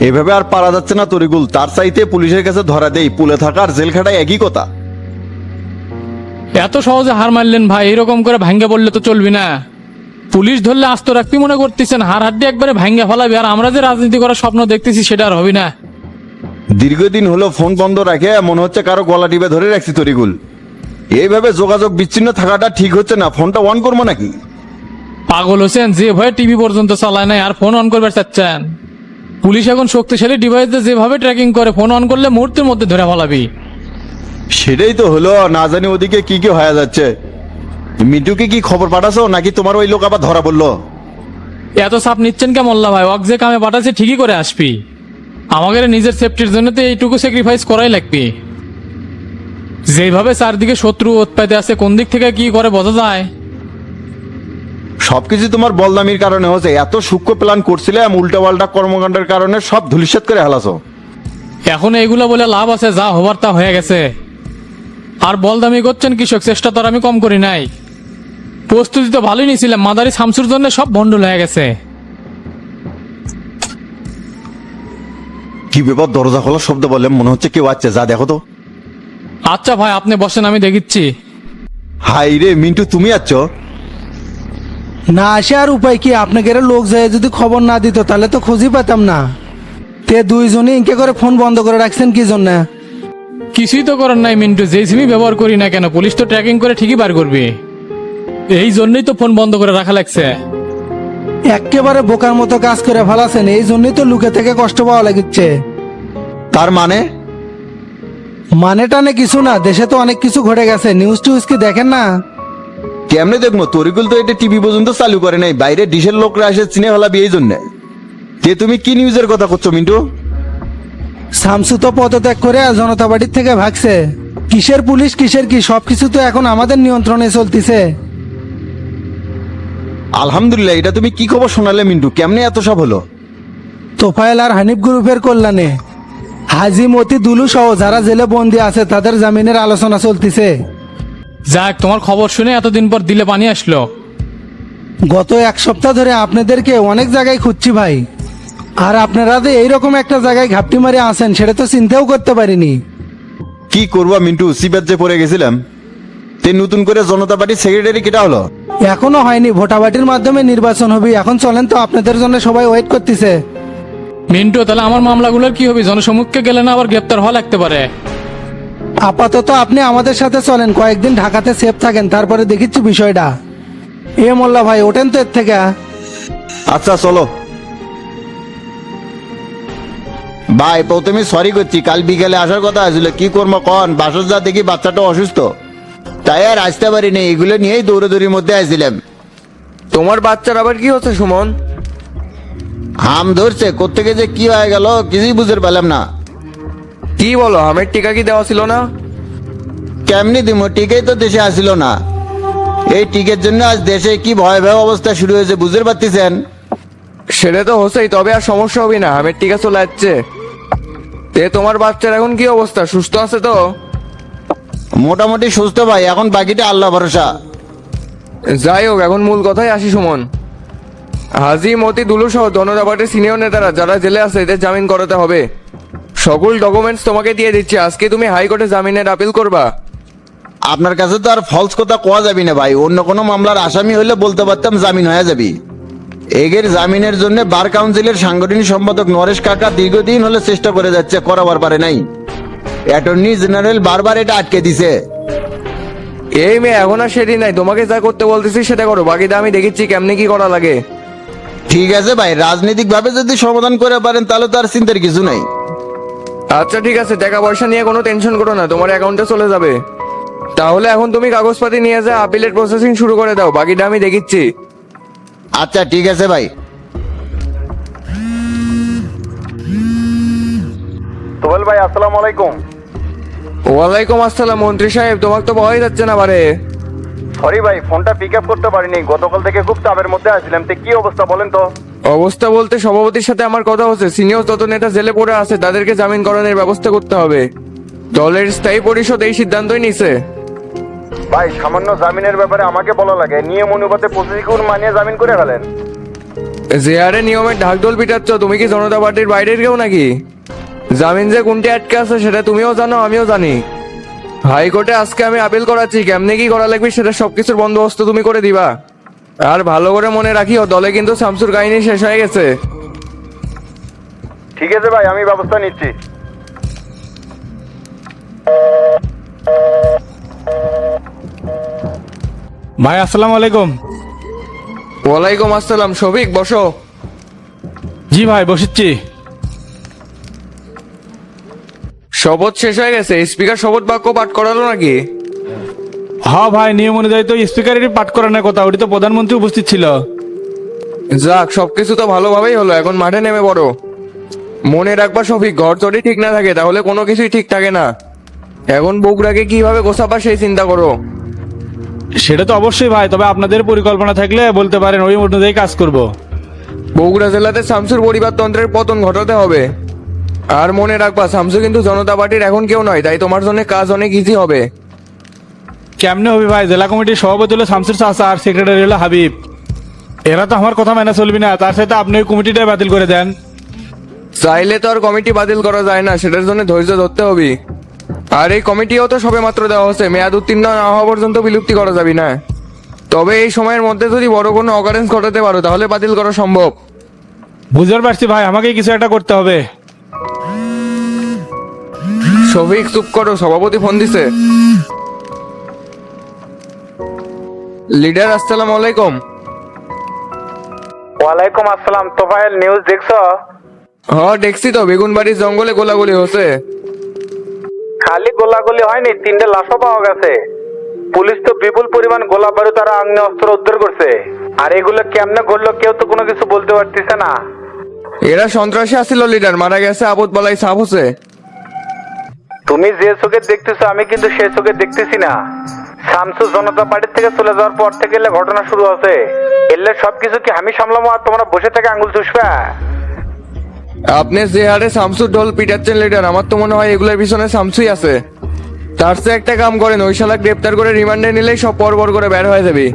এভাবে আর পারা যাচ্ছে না তরিকুল, তার চাইতে পুলিশের কাছে ধরা দেই, পুলে থাকা আর জেল খাটাই একই কথা। এত সহজে হার মারলেন ভাই, এরকম করে ভাঙ্গে বললে তো চলবি না। পুলিশ ধরলে আস্ত রাখবি মনে করতেছেন, হার হাড্ডি একবারে ভাঙ্গে ফেলাবি, আর আমরা যে রাজনীতি করার স্বপ্ন দেখতেছি সেটা আর হবি না। দীর্ঘদিন হলো ফোন বন্ধ রাখে মনে হচ্ছে কারো গলা টিপে ধরে রাখছি তরিকুল। এইভাবে যোগাযোগ বিচ্ছিন্ন থাকাটা ঠিক হচ্ছে না, ফোনটা অন করবো নাকি? পাগল হোসেন, যে ভয়ে টিভি পর্যন্ত চালায় নাই আর ফোন অন করবে চাচ্ছেন? পুলিশ এখন শক্তিশালী ডিভাইস দিয়ে যেভাবে ট্র্যাকিং করে, ফোন অন করলে মুহূর্তের মধ্যে ধরে ফেলাবি। সেটাই তো হলো, না জানি ওদিকে কি কি হয়ে যাচ্ছে। মিন্টুকে কি খবর পাঠাছো নাকি তোমার ওই লোক আবার ধরা বললো? এত চাপ নিচ্ছেন কে মোল্লা ভাই? ওয়াক যে কামে পাঠাচ্ছে ঠিকই করে আসবি। আমাদের নিজের সেফটির জন্য তো এইটুকু স্যাক্রিফাইস করাই লাগবে। যেভাবে চারদিকে শত্রু উৎপাতে আছে, কোন দিক থেকে কি করে বোঝা যায়। সবকিছু তোমার বলদামির কারণে হচ্ছে। এত সূক্ষ্ম প্ল্যান করছিলাম, উল্টা পাল্টা কর্মকাণ্ডের কারণে সব ধূলিসাৎ করে হেলাছো। এখন এইগুলো বলে লাভ আছে? যা হবার তা হয়ে গেছে। আর বলদামি করছেন কৃষক, চেষ্টা তো আর আমি কম করি নাই। প্রস্তুতি তো ভালোই নিয়েছিলাম, মাদারি শামসুর জন্য সব ভণ্ডুল হয়ে গেছে। কি ব্যাপার, দরজা খোলার শব্দ বললাম, মনে হচ্ছে কেউ আছে, যা দেখো তো। আচ্ছা ভাই, আপনি বসেন, আমি দেখিচ্ছি। হাই রে মিন্টু, তুমি আছো? না আসে আর উপায় কি? আপনাকে এরা লোক যায় যদি খবর না দিত তাহলে তো খোঁজই পেতাম না। তে দুইজনে ইনকে করে ফোন বন্ধ করে রাখছেন কি জন্য? কিছুই তো করার নাই মিন্টু, যেই সিমই ব্যবহার করি না কেন পুলিশ তো ট্র্যাকিং করে ঠিকই বার করবে। এই জন্যই তো ফোন বন্ধ করে রাখা লাগছে। একেবারে বোকার মতো কাজ করে ফেলাছেন, এই জন্যই তো লুকে থেকে কষ্ট পাওয়া লাগিচ্ছে। তার মানে? মানে টানে কিছু না, দেশে তো অনেক কিছু ঘটে গেছে, নিউজ টিউজ কি দেখেন না? কেমনে দেখবো? তরিকুল তো এটা টিভি পর্যন্ত চালু করে নাই, বাইরে ডিশের লোকরা এসে চিনে ফেলাবি এই জন্য। তে তুমি কি নিউজের কথা করছো মিন্টু? শামসু তো পদত্যাগ করে জনতা পার্টির থেকে ভাগছে। কিসের পুলিশ কিসের কি, সবকিছু তো এখন আমাদের নিয়ন্ত্রণে চলতিছে। আলহামদুলিল্লাহ, এটা তুমি কি খবর শোনালে মিন্টু? কেমনে এত সব হলো? তোফায়েল আর হানিফ গ্রুপের কল্যাণে হাজি মতি দুলু সহ যারা জেলে বন্দী আছে তাদের জামিনের আলোচনা চলতিছে। যাক, তোমার খবর শুনে এতদিন পর দিলে পানি আসলো। গত এক সপ্তাহ ধরে আপনাদেরকে অনেক জায়গায় খুঁজছি ভাই, আর আপনারা যে এইরকম একটা জায়গায় ঘাপটি মারে আছেন সেটা তো চিন্তাও করতে পারিনি। কি করবা মিন্টু, সিবাত যে পড়ে গেছিলাম। তে নতুন করে জনতা পার্টির সেক্রেটারি কেটা হলো? এখনো হয়নি, ভোটাভুটির মাধ্যমে নির্বাচন হবে। এখন চলেন তো, আপনাদের জন্য সবাই ওয়েট করতেছে। মিন্টু, তাহলে আমার মামলাগুলোর কি হবে? জনসম্মুখে গেলে না আবার গ্রেপ্তার হওয়া লাগতে পারে। আপাতত আপনি আমাদের সাথে চলেন, কয়েকদিন ঢাকাতে সেফ থাকেন, তারপরে দেখিচ্ছি বিষয়টা। এ মোল্লা ভাই, ওঠেন তো এর থেকে। আচ্ছা চলো ভাই। প্রথমে সরি করছি, কাল বিকেলে আসার কথা আসলে, কি করবো কন, বাসর যা দেখি বাচ্চাটা অসুস্থ, তাই আর আসতে পারিনি। এগুলো নিয়েই দৌড়াদৌড়ির মধ্যে আসছিলাম। তোমার বাচ্চার আবার কি হচ্ছে সুমন? হাম ধরছে, কোত্থেকে যে কি হয়ে গেল কিছুই বুঝতে পারলাম না। কি বলো, আমের টিকা কি দেওয়া ছিল না? কেমনি দিম, টিকেই তো দেশে আসিল না। এই টিকের জন্য আজ দেশে কি ভয়াবহ অবস্থা শুরু হয়েছে বুঝতে পারতেছেন? সেটা তো হচ্ছেই, তবে আর সমস্যা হবে না, আমের টিকা চলে যাচ্ছে। তে তোমার বাচ্চার এখন কি অবস্থা, সুস্থ আছে তো? মোটামুটি সুস্থ ভাই, এখন বাকিটা আল্লাহ ভরসা। যাই হোক, এখন মূল কথাই আসি সুমন। হাজি মতি দুলু সহ জনতা পার্টির সিনিয়র নেতারা যারা জেলে আছে এদের জামিন করাতে হবে। সকল ডকুমেন্টস তোমাকে দিয়ে দিচ্ছি, আজকে তুমি হাইকোর্টে জামিনের আপিল করবা। আপনার কাছে তো আর ফলস কথা কোয়া যাবি না ভাই, অন্য কোনো মামলার আসামি হলে বলতে পারতাম জামিন হয়ে যাবি। এগের জামিনের জন্য বার কাউন্সিলের সাংগঠনিক সম্পাদক নরেশ কাকা দীর্ঘদিন হলে চেষ্টা করে যাচ্ছে, করাবার পারে নাই। অ্যাটর্নি জেনারেল বারবার এটা আটকে দিছে। এই মেয়ে, এখন আর সেটি নাই, তোমাকে যা করতে বলতেছি সেটা করো, বাকিটা আমি দেখেছি কেমনে কি করা লাগে। ঠিক আছে ভাই, রাজনৈতিক ভাবে যদি সমাধান করে পারেন তাহলে তো আর চিন্তার কিছু নাই। আচ্ছা ঠিক আছে, টাকা পয়সা নিয়ে কোনো টেনশন করো না, তোমার অ্যাকাউন্টে চলে যাবে। তাহলে এখন তুমি কাগজপাতি নিয়ে যা আপিলের প্রসেসিং শুরু করে দাও, বাকিটা আমি দেখিচ্ছি। আচ্ছা ঠিক আছে ভাই। তোবেল ভাই, আসসালামু আলাইকুম। ওয়ালাইকুম আসসালাম। মন্ত্রী সাহেব, তোমাকে তো পাওয়াই যাচ্ছে না বারে। সরি ভাই, ফোনটা পিক আপ করতে পারিনি, গতকাল থেকে খুব চাপের মধ্যে আছিলাম। তো কি অবস্থা বলেন তো? অবস্থা বলতে সভাপতির সাথে আমার কথা হচ্ছে, সিনিয়র যত নেতা জেলে পড়ে আছে তাদেরকে জামিন করানোর ব্যবস্থা করতে হবে। দলের স্থায়ী পরিষদ এই সিদ্ধান্তই নিছে। ভাই, সামান্য জামিনের ব্যাপারে আমাকে বলা লাগে, নিয়ম অনুপাতে প্রসিকিউর মানিয়ে জামিন করে ফেলেন। যে হারে নিয়মের ঢাকঢোল পিটাচ্ছ, তুমি কি জনতা পার্টির বাইরের কেউ নাকি? জামিন যে কোনটি আটকে আছে সেটা তুমিও জানো, আমিও জানি। হাইকোর্টে আজকে আমি আপিল করাচ্ছি, কেমনে কি করা লাগবে সেটা সবকিছুর বন্দোবস্ত তুমি করে দিবা। আর ভালো করে মনে রাখিও, দলে কিন্তু শামসুর কাহিনী শেষ হয়ে গেছে। ঠিক আছে ভাই, আমি ব্যবস্থা নিচ্ছি। ভাই আসসালামু আলাইকুম। ওয়ালাইকুম আসসালাম। শফিক বসো। জি ভাই বসেছি। শপথ শেষ হয়ে গেছে, স্পিকার শপথ বাক্য পাঠ করালো নাকি? হ্যাঁ ভাই, নিয়ম অনুযায়ী তো স্পিকারেরই পাঠ করানোর কথা, ওটি তো প্রধানমন্ত্রী উপস্থিত ছিল। যাক, সবকিছু তো ভালোভাবেই হলো, এখন মাঠে নেমে পড়ো। মনে রাখবা শফিক, ঘর যদি ঠিক না থাকে তাহলে কোনো কিছুই ঠিক থাকে না। এখন বগুড়াকে কিভাবে গোছাবা সেই চিন্তা করো। সেটা তো অবশ্যই ভাই, তবে আপনাদের পরিকল্পনা থাকলে বলতে পারেন, ওই অনুযায়ী কাজ করব। বগুড়া জেলাতে শামসুর পরিবারতন্ত্রের পতন ঘটাতে হবে। আর মনে রাখবা, শামসু কিন্তু জনতা পার্টির এখন কেউ নয়, তাই তোমার জন্য কাজ অনেক ইজি হবে। কেমনে হবে ভাই? জেলা কমিটির সভাপতি হলো শামসুর চাচা আর সেক্রেটারি হলো হাবিব। এরা তো আমার কথা মেনে চলবি না, তার সাথে আপনি ওই কমিটিটাই বাতিল করে দেন। চাইলে তো আর কমিটি বাতিল করা যায় না, সেটার জন্য ধৈর্য ধরতে হবে। আর এই কমিটিও তো সবে মাত্র দেওয়া হচ্ছে, মেয়াদ উত্তীর্ণ না হওয়া পর্যন্ত বিলুপ্তি করা যাবে না। তবে এই সময়ের মধ্যে যদি বড় কোনো অকারেন্স ঘটাতে পারো তাহলে বাতিল করা সম্ভব। বুঝতে পারছি ভাই, আমাকে কিছু একটা করতে হবে। শফিক চুপ করো, সভাপতি ফোন দিছে। লিডার আসসালামু আলাইকুম। ওয়ালাইকুম আসসালাম। তোফায়েল, নিউজ দেখছো? দেখছি তো, বেগুনবাড়ির জঙ্গলে গোলাগুলি হচ্ছে। খালি গোলাগুলি হয়নি, 3টে লাশও পাওয়া গেছে। পুলিশ তো বিপুল পরিমাণ গোলা বারুদ আর আগ্নেয় অস্ত্র উদ্ধার করছে। আর এগুলো কেমনে ঘটলো কেউ তো কোনো কিছু বলতে পারতেছে না। এরা সন্ত্রাসী আসছিল লিডার, মারা গেছে আপদ বলাই সাপ হচ্ছে। তুমি যে চোখে দেখতেছো আমি কিন্তু সে চোখে দেখতেছি না। শামসু জনতা পার্টি থেকে চলে যাওয়ার পর থেকে এলে ঘটনা শুরু হচ্ছে। এলে সবকিছু কি আমি সামলাবো আর তোমরা বসে থেকে আঙ্গুল চুষবা? আপনি যে হারে শামসুর ঢোল পিটাচ্ছেন লিডার, আমার তো মনে হয় এগুলোর পিছনে শামসুই আছে। তার চেয়ে একটা কাম করেন, ওই শালা গ্রেপ্তার করে রিমান্ডে নিলেই সব পরপর করে বের হয়ে যাবে।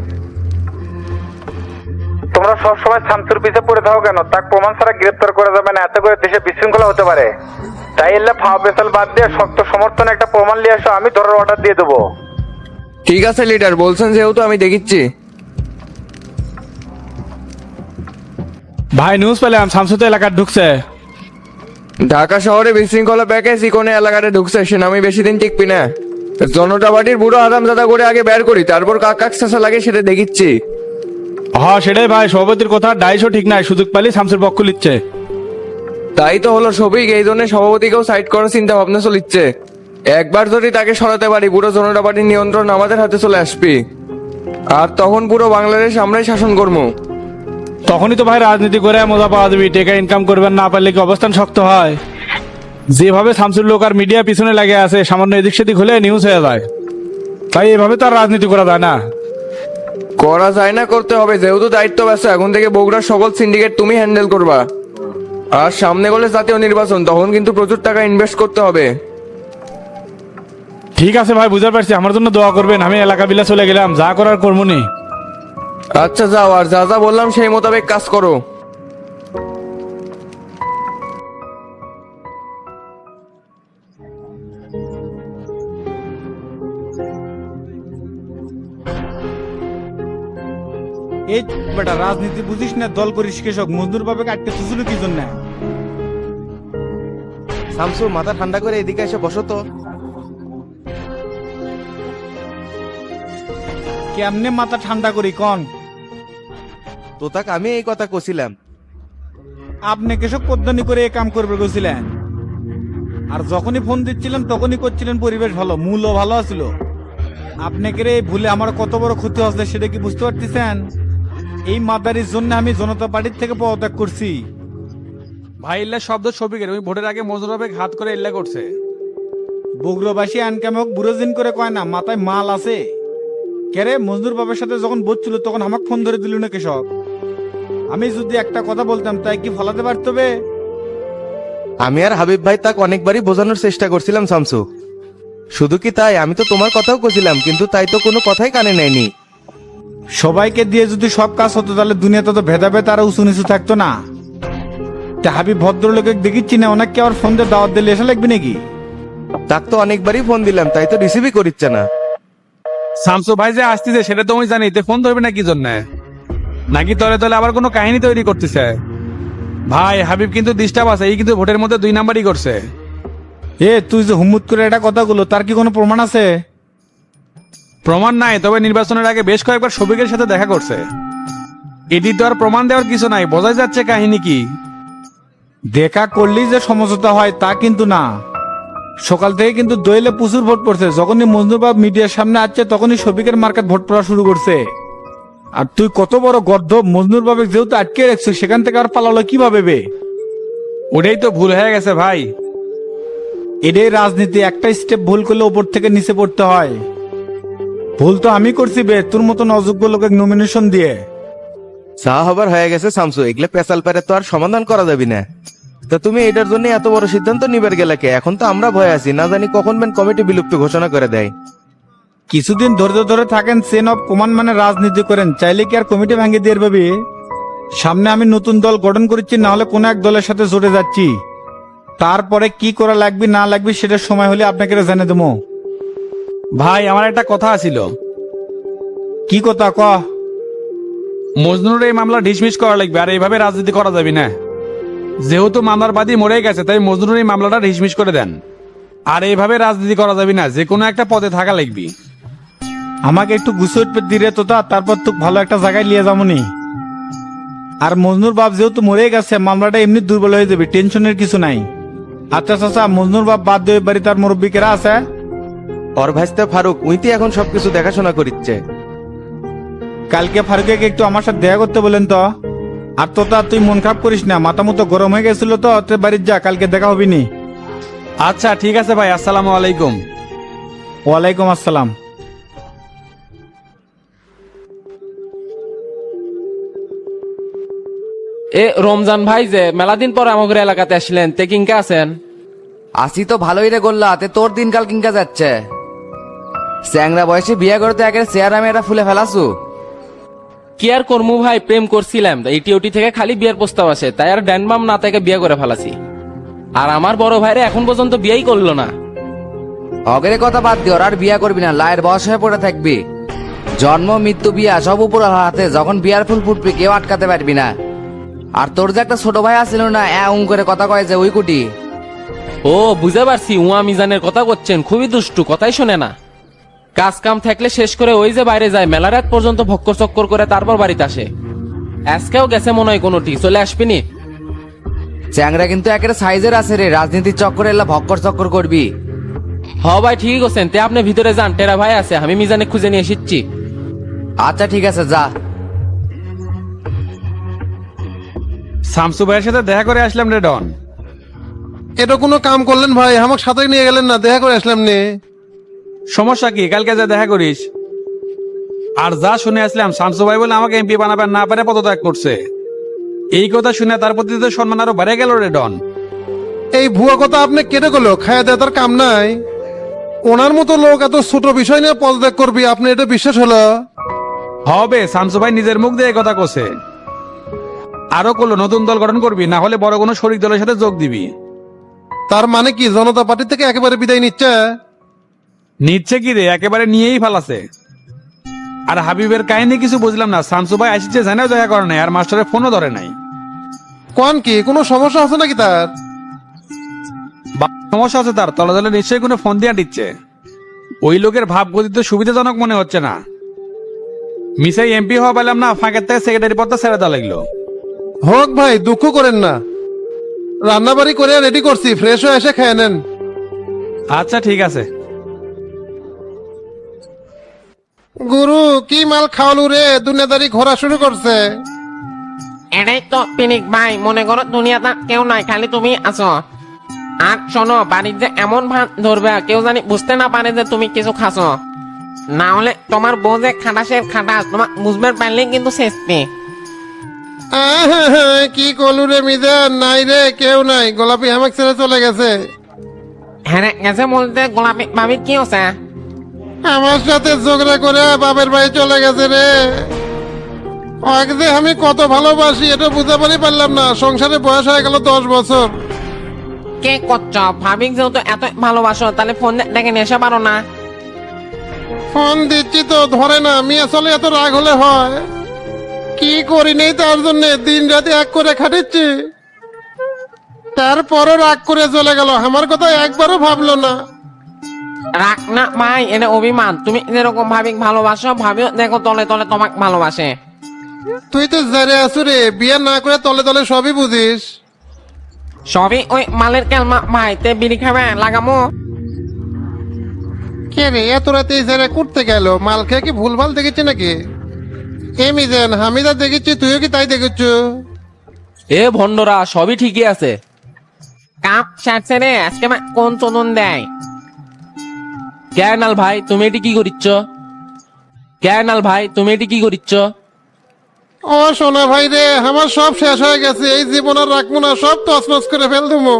তোমরা সবসময় শামসুর পিছে পড়ে থাকো কেন? তার প্রমাণ ছাড়া গ্রেপ্তার করা যাবে না, এত করে দেশে বিশৃঙ্খলা হতে পারে। তাই এলে ফাও পেশাল বাদ দিয়ে শক্ত সমর্থনে একটা প্রমাণ নিয়ে আসো, আমি ধরার অর্ডার দিয়ে দেবো। ঠিক আছে লিডার, বলছেন যেহেতু আমি দেখিচ্ছি। ভাই নিউজ পেলাম শামসু তো এলাকার ঢুকছে। ঢাকা শহরে বিশৃঙ্খলা প্যাকেজ ইকোনে এলাকাতে ঢুকছে, সে আমি বেশি দিন টিকবি না। জনতা পার্টির বুড়ো আদামজাদা করে আগে বের করি, তারপর কাক কাক চেঁচা লাগে সেটা দেখিচ্ছি। হ্যাঁ সেটাই ভাই, সভাপতির কথা 250 ঠিক নাই, সুযোগ পালি শামসুর পক্ষ লিচ্ছে। তাই তো হলো শফিক, এই জন্য সভাপতিকেও সাইড করার চিন্তা ভাবনা চলিচ্ছে। একবার যদি তাকে সরাতে পারি, পুরো জনতা পার্টির নিয়ন্ত্রণ আমাদের হাতে চলে আসবে। আর তখন পুরো বাংলাদেশ আমরাই শাসন করবো। তখনই তো ভাই রাজনীতি করে মজা পাওয়া যাবে, টাকা ইনকাম করবেন না পারলে কি অবস্থান শক্ত হয়। যেভাবে শামসুর লোক আর মিডিয়া পিছনে লাগে আছে, সামান্য এদিক সেদিক হলে নিউজ হয়ে যায়। তাই এভাবে তো আর রাজনীতি করা যায় না। করা যায় না, করতে হবে, যেহেতু দায়িত্ব ব্যস্ত। এখন থেকে বগুড়ার সকল সিন্ডিকেট তুমি হ্যান্ডেল করবা। আর সামনে গেলে জাতীয় নির্বাচন, তখন কিন্তু প্রচুর টাকা ইনভেস্ট করতে হবে। ঠিক আছে ভাই, বুঝতে পারছি, আমার জন্য দোয়া করবেন। আমি এলাকা বিলা চলে গেলাম, যা করার কর্মনি। আচ্ছা যাও, আর যা যা বললাম সেই মোতাবেক কাজ করো। এই বেটা রাজনীতি বুঝিস না, দল করিস কৃষক মজদুর পাবে আটকে তুছিল কি জন্য? শামসু, মাথা ঠান্ডা করে এদিকে এসে বসো তো। কেমনে মাথা ঠান্ডা করি কন? তো তাক আমি এই কথা কছিলাম। আপনি কৃষক পদ্মানি করে এই কাম করবে গেছিলেন, আর যখনই ফোন দিচ্ছিলেন তখনই করছিলেন পরিবেশ ভালো, মূলও ভালো ছিল। আপনাকে রে ভুলে আমার কত বড় ক্ষতি হচ্ছে সেটা কি বুঝতে পারতেছেন? এই মাদারির জন্য আমি জনতা পার্টির থেকে পদত্যাগ করছি। ভাই ইল্লা শব্দ ছবিকের ওই ভোটের আগে মজুরবে ঘাত করে ইল্লা করছে। বগুড়াবাসী আনকামক বুড়োজিন করে কয় না, মাথায় মাল আছে। কেরে মজদুর বাবার সাথে যখন বসছিল তখন আমাকে ফোন ধরে দিল না কৃষক। আমি যদি একটা কথা বলতাম তাই কি ফলাতে পারত বে? আমি আর হাবিব ভাই তাকে অনেকবারই বোঝানোর চেষ্টা করছিলাম শামসু। শুধু কি তাই, আমি তো তোমার কথাও কছিলাম, কিন্তু তাই তো কোনো কথাই কানে নেয়নি। সবাইকে দিয়ে যদি সব কাজ হতো তাহলে দুনিয়াতে তো ভেদাভেদ আর উঁচু নিচু থাকতো না। তা হাবিব ভদ্রলোকে দেখিচ্ছি না, অনেককে আবার ফোন দিয়ে দাওয়াত দিলে এসে লাগবে নাকি? তাক তো অনেকবারই ফোন দিলাম, তাই তো রিসিভই করিচ্ছে না। শামসু ভাই যে আসতেছে সেটা তুমি জানি, তে ফোন ধরবে না কি জন্য? নাকি তলে তলে আবার কোনো কাহিনী তৈরি করতেছে? ভাই হাবিব কিন্তু ডিস্টার্ব আছে, এই কিন্তু ভোটের মধ্যে 2 নাম্বারই করছে। তুই যে হুম্মুত করে এটা কথাগুলো, তার কি কোনো প্রমাণ আছে? প্রমাণ নাই, তবে নির্বাচনের আগে বেশ কয়েকবার শফিকের সাথে দেখা করছে। এটি তো আর প্রমাণ দেওয়ার কিছু নাই, বোঝাই যাচ্ছে কাহিনী কি। দেখা করলেই যে সমঝোতা হয় তা কিন্তু না। সকাল থেকে কিন্তু দোয়েলে প্রচুর ভোট পড়ছে, যখনই মজনুবাব মিডিয়ার সামনে আসছে তখনই শফিকের মার্কেট ভোট পড়া শুরু করছে। আর তুই কত বড় গর্ধব, মজনুর বাবে যেহেতু আটকে রাখছিস সেখান থেকে আর পালালো কিভাবে বে? ওটাই তো ভুল হয়ে গেছে ভাই। এটাই রাজনীতি, একটা স্টেপ ভুল করলে ওপর থেকে নিচে পড়তে হয়। ভুল তো আমি করছি বে, তোর মতন অযোগ্য লোকের নমিনেশন দিয়ে। যা হবার হয়ে গেছে শামসু, এগুলো পেশাল পেরে তো আর সমাধান করা যাবে না। তা তুমি এটার জন্য এত বড় সিদ্ধান্ত নিবার গেলে কে? এখন তো আমরা ভয় আছি, না জানি কখন ব্যান কমিটি বিলুপ্ত ঘোষণা করে দেয়। কিছুদিন ধৈর্য ধরে থাকেন, চেন অফ কমান্ড মানে রাজনীতি করেন, চাইলে কি আর কমিটি ভেঙে দিয়ে পাবি? সামনে আমি নতুন দল গঠন করছি, না হলে কোন এক দলের সাথে জড়ে যাচ্ছি। তারপরে কি করা লাগবে না লাগবে সেটার সময় হলে আপনাকে জানিয়ে দেবো। ভাই আমার একটা কথা ছিল। কি কথা ক? মজনুরের এই মামলা ডিসমিস করা লাগবে, আর এইভাবে রাজনীতি করা যাবে না। যেহেতু মামলার বাদী মরে গেছে, তাই মজনুরের এই মামলাটা ডিসমিস করে দেন। আর এইভাবে রাজনীতি করা যাবে না, যে কোনো একটা পদে থাকা লাগবে। আমাকে একটু গুছিয়ে উঠবে দিরে তোতা, তারপর তো ভালো একটা জায়গায় নিয়ে যাবনি। আর মজনুর বাপ যেহেতু মরে গেছে, মামলাটা এমনি দুর্বল হয়ে যাবে, টেনশনের কিছু নাই। আচ্ছা চাচা, মজনুর বাপ বাদ দিয়ে বাড়ি তার মুরব্বীকেরা আছে? ওর ভাইস্তে ফারুক উইতি এখন সবকিছু দেখাশোনা করিচ্ছে। কালকে ফারুকে একটু আমার সাথে দেখা করতে বলেন তো। আর তোতা তুই মন খারাপ করিস না, মাথা মতো গরম হয়ে গেছিল তো, তুই বাড়ির যা, কালকে দেখা হবি নি। আচ্ছা ঠিক আছে ভাই, আসসালামু আলাইকুম। ওয়ালাইকুম আসসালাম। এ রমজান ভাই যে মেলা দিন পর আমাদের এলাকাতে আসলেন, তে কিংকা আছেন? আসি তো ভালোই রে গোল্লা, তে তোর দিনকাল কিংকা যাচ্ছে? স্যাংরা বয়সে বিয়ে করতে একের চেয়ার আমি এটা ফুলে ফেলাছু। কি আর করমু ভাই, প্রেম করছিলাম, ইটি ওটি থেকে খালি বিয়ের প্রস্তাব আসে, তাই আর ড্যানবাম না থেকে বিয়ে করে ফেলাছি। আর আমার বড় ভাইরে এখন পর্যন্ত বিয়েই করলো না। অগের কথা বাদ দিয়ে ওর আর বিয়ে করবি না, লায়ের বয়স হয়ে পড়ে থাকবি। জন্ম মৃত্যু বিয়া সব উপর হাতে, যখন বিয়ার ফুল ফুটবি কেউ আটকাতে পারবি না। আর তোর যে একটা ছোট ভাই আছিল না, করে কথা কয় যে ওই কুটি। ও বুঝতে পারছি, উয়া মিজানের কথা করছেন, খুবই দুষ্টু, কথাই শোনে না। কাজ কাম থাকলে শেষ করে ওই যে বাইরে যায়, মেলা রাত পর্যন্ত ভক্কর চক্কর করে তারপর বাড়িতে আসে। আজকেও গেছে মনে হয় কোনোটি, চলে আসবিনি? চ্যাংরা কিন্তু একের সাইজের আছে রে, রাজনীতির চক্করে এলা ভক্কর চক্কর করবি। হ ভাই ঠিক আছেন, তে আপনি ভিতরে যান, টেরা ভাই আছে, আমি মিজানে খুঁজে নিয়ে এসেছি। আচ্ছা ঠিক আছে, যা। শামসু ভাইয়ের সাথে দেখা করে আসলাম রে ডন। এটা কোনো কাম করলেন ভাই? আমাকে সাথে নিয়ে গেলেন না, দেখা করে আসলাম নে। সমস্যা কি, কালকে যা দেখা করিস। আর যা শুনে আসলাম, শামসু ভাই বলে আমাকে এমপি বানাবেন না পারে পদত্যাগ করছে। এই কথা শুনে তার প্রতি তো সম্মান আরো বেড়ে গেল রে ডন। এই ভুয়া কথা আপনি কেটে গেলো, খায়া দেয় তার কাম নাই। ওনার মতো লোক এত ছোট বিষয় নিয়ে পদত্যাগ করবি, আপনি এটা বিশ্বাস হলো? হবে, শামসু ভাই নিজের মুখ দিয়ে কথা কোসে। আরো করলো নতুন দল গঠন করবি, না হলে বড় কোনো শরিক দলের সাথে যোগ দিবি। তার মানে কি জনতা পার্টি থেকে একেবারে বিদায় নিচ্ছে? নিচ্ছে কি রে, একেবারে নিয়েই ফালাছে। আর হাবিবের কাহিনী কিছু বুঝলাম না, শামসু ভাই আসছে জানেও দেখা করে নাই, আর মাস্টারের ফোনও ধরে নাই। কোন কি কোনো সমস্যা আছে নাকি তার? সমস্যা আছে তার, তলে তলে নিশ্চয়ই কোনো ফোন দিয়ে দিচ্ছে। ওই লোকের ভাব গতি তো সুবিধাজনক মনে হচ্ছে না। মিসাই এমপি হওয়া পেলাম না, ফাঁকের থেকে সেক্রেটারি পদটা ছেড়ে দেওয়া লাগলো। হোক ভাই, দুঃখ করেন না, রান্না বাড়ি করে রেডি করছি, ফ্রেশ হয়ে এসে খেয়ে নেন। আচ্ছা ঠিক আছে। গুরু কি মাল খাওয়ালু রে, দুনিয়াদারি ঘোরা শুরু করছে। এটাই তো পিনিক ভাই, মনে করো দুনিয়াটা কেউ নাই, খালি তুমি আছো। আর শোনো, বাড়ির যে এমন ভাত ধরবে কেউ জানি বুঝতে না পারে যে তুমি কিছু খাসো, না হলে তোমার বউ যে খাটাসের খাটাস, তোমার বুঝবার পারলেই কিন্তু শেষ নেই। কি কলু রে মিজান? নাই রে, কেউ নাই, গোলাপি আমাকে ছেড়ে চলে গেছে। হ্যাঁ রে, গেছে বলতে গোলাপি ভাবির কি হচ্ছে? আমার সাথে ঝগড়া করে বাপের বাড়ি চলে গেছে রে। ওকে যে আমি কত ভালোবাসি এটা বুঝতে পারলাম না, সংসারে বয়স হয়ে গেল 10 বছর। কে করছ ভাবিক যেহেতু এত ভালোবাসো তাহলে ফোন দেখে নিয়ে এসে পারো না? ফোন দিচ্ছি তো ধরে না, আমি আসলে এত রাগ হলে হয়? কি করি নেই তার জন্য দিন রাতে এক করে খাটিচ্ছি, তারপরও রাগ করে চলে গেল, আমার কথা একবারও ভাবলো না। রাখ না ভাই, এটা অভিমান। তুমি যেরকম ভাবিক ভালোবাসো ভাবিও দেখো তলে তলে তোমাকে ভালোবাসে। তুই তো জারে আসু রে, বিয়ে না করে তলে তলে সবই বুঝিস। সবই ওই মালের কেলমা ভাই। তে বিড়ি খাবে লাগামো? কে রে এত রাতে জারে করতে গেল? মাল খেয়ে কি ভুলভাল দেখেছি নাকি? মিজান আমি যা দেখেছি তুইও কি তাই দেখেছ? এ ভন্ডরা সবই ঠিকই আছে। কাপ সারছে রে আজকে কোন চলন দেয়? ক্যানাল ভাই তুমি এটি কি করিচ্ছ? ক্যানাল ভাই তুমি এটি কি করিচ্ছ? ও সোনা ভাই রে, আমার সব শেষ হয়ে গেছে, এই জীবন আর রাখবো না, সব তছনছ করে ফেল দেবো।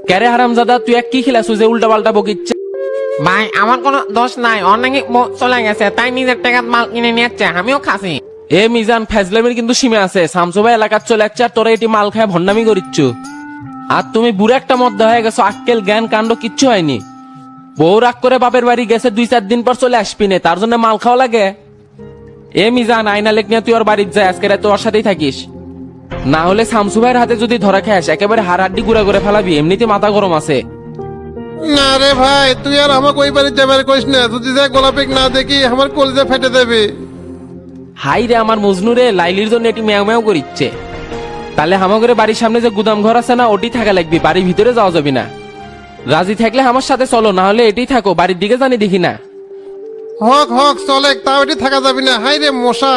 ক্যারে হারামজাদা তুই এক কি খেলাছু যে উল্টা পাল্টা বকিচ্ছে? ভাই আমার কোনো দোষ নাই, অনেকে চলে গেছে তাই নিজের টাকার মাল কিনে নিচ্ছে, আমিও খাসি। এ মিজান ফ্যাজলামের কিন্তু সীমা আছে। শামসু ভাই এলাকার চলে যাচ্ছে আর তোরা এটি মাল খায় ভন্ডামি করিচ্ছ। আর তুমি বুড়ো একটা মধ্যে হয়ে গেছো, আক্কেল জ্ঞান কাণ্ড কিচ্ছু হয়নি। বউ রাগ করে বাপের বাড়ি গেছে, 2-4 দিন পর চলে আসবি নে, তার জন্য মাল খাওয়া লাগে? এ মিজান আয়না লেখ নিয়ে তুই ওর বাড়ির যায়, আজকে রাতে ওর সাথেই থাকিস। না হলে শামসু ভাইয়ের হাতে যদি ধরা খাস একেবারে হাড়াড্ডি গুড়া করে ফেলাবি, এমনিতে মাথা গরম আছে। না রে ভাই, তুই আর আমাকে ওই বাড়ির যাবার কইস না, যদি যা গোলাপিক না দেখি আমার কলিজা ফেটে দেবে। হাই রে আমার মজনুরে, লাইলির জন্য এটি ম্যাও ম্যাও করিচ্ছে। তাহলে হামাগরে বাড়ির সামনে যে গুদাম ঘর আছে না, ওটি থাকা লাগবি, বাড়ির ভিতরে যাওয়া যাবি না। রাজি থাকলে আমার সাথে চলো, না হলে এটি থাকো, বাড়ির দিকে জানি দেখি না। হক হক চলে, তাও এটি থাকা যাবি না। হাই রে মশা।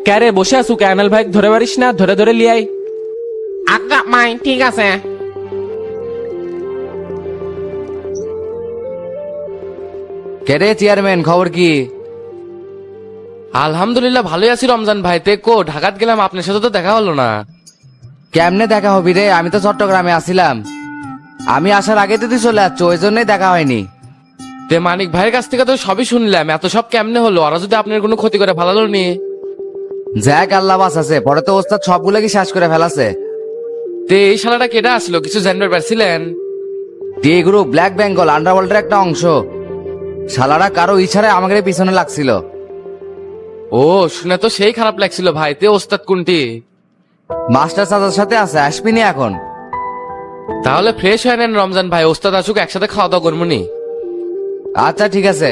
ক্যারে বসে আসু, ক্যানাল ভাই ধরে পারিস না, ধরে ধরে লিয়াই। আচ্ছা মাই ঠিক আছে। কে রে চেয়ারম্যান, খবর কি? আলহামদুলিল্লাহ ভালোই আছি রমজান ভাই। তে কো ঢাকাত গেলাম, আপনার সাথে তো দেখা হলো না। কেমনে দেখা হবি রে, আমি তো চট্টগ্রামে আসছিলাম। আমি আসার আগে তো তুই চলে যাচ্ছ, ওই জন্যই দেখা হয়নি। তে মানিক ভাইয়ের কাছ থেকে তো সবই শুনলাম, এত সব কেমনে হলো? ওরা যদি আপনার কোনো ক্ষতি করে ফেলালো নি? যাক আল্লাহ বাস আছে, পরে তো ওস্তাদ সবগুলো কি শেষ করে ফেলাছে। তে এই শালাটা কেটে আসলো, কিছু জানবার পারছিলেন? ডি গ্রুপ ব্ল্যাক বেঙ্গল আন্ডারওয়ার্ল্ডের একটা অংশ। শালারা কারো ইচ্ছারে আমাদের পিছনে লাগছিল। ও শুনে তো সেই খারাপ লাগছিল ভাই। তে ওস্তাদ কোনটি? মাস্টার চাচার সাথে আছে, আসবি নি এখন? তাহলে ফ্রেশ হয়ে নেন রমজান ভাই, ওস্তাদ আসুক একসাথে খাওয়া দাওয়া করবো নি। আচ্ছা ঠিক আছে।